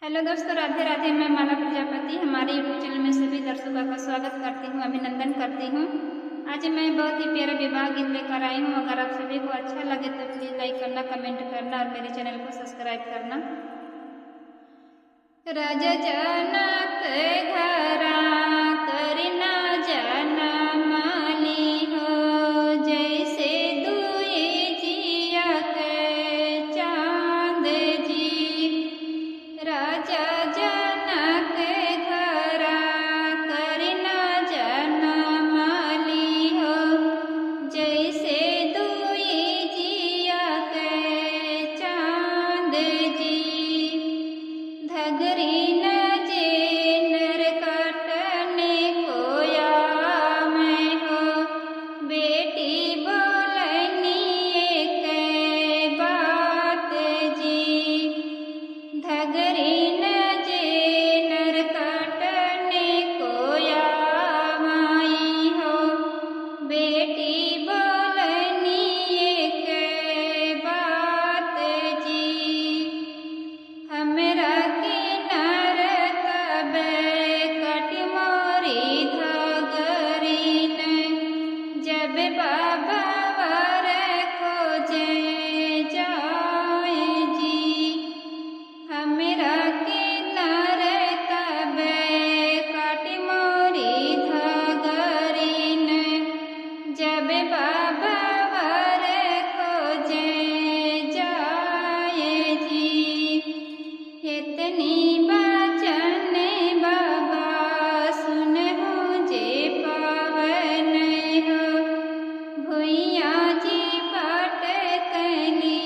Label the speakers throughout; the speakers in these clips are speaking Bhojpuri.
Speaker 1: हेलो दोस्तों, राधे राधे। मैं माला प्रजापति हमारे यूट्यूब चैनल में सभी दर्शकों का स्वागत करती हूँ, अभिनंदन करती हूँ। आज मैं बहुत ही प्यारा विवाह गीत लेकर आई हूँ। अगर आप सभी को अच्छा लगे तो प्लीज़ लाइक करना, कमेंट करना और मेरे चैनल को सब्सक्राइब करना। राजा जनक घरा करना जनमाली हो, जैसे दुई जिया के चाँद जी। राजा जनक घरा करना जनमाली हो, जैसे दुई जिया के चाँद जी। धगरी न जे नर काटने कोया मैं हो, बेटी बोलनी एक बात जी। धगरी न जे नर काटने कोया माई हो, बेटी बोलनी एक बात जी। हमरा किनार तबे कटि मोरी धगरी न, जब बाबा वर खोजे जाए जी। हमरा किनार तबे कटि मोरी धगरी न, जब बाबा वर खोजे जाए जी। इतनी बचन बाबा सुनहु जे पावन हो, भुइया जी पटकनी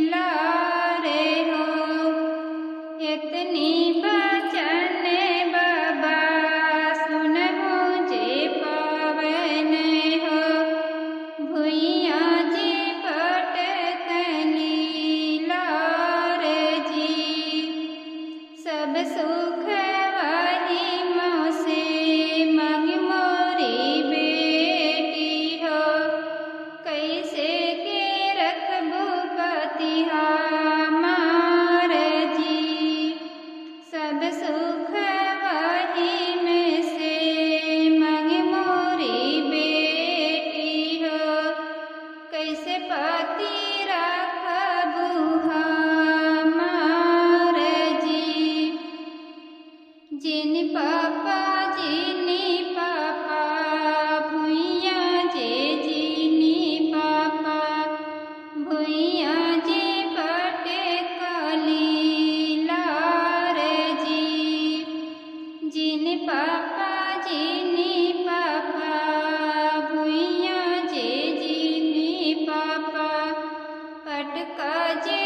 Speaker 1: लारे हो। इतनी बचन बाबा सुनहु जे पावन हो, भुइया जी पटकनी लारे जी। सब सुख वही मोसे मांगी मोरी बेटी हो, कैसे के रखबू पतिहा मार जी। सब सुख वही में से मांगी मोरी बेटी हो, कैसे पति रखबू हमार जी। जिन पापा जिनी पापा भुइया जे जिनी पापा, भुइया जे पटकली लार जी। जिन पापा जिनी पापा भुइया जे जिनी पापा, पटका जे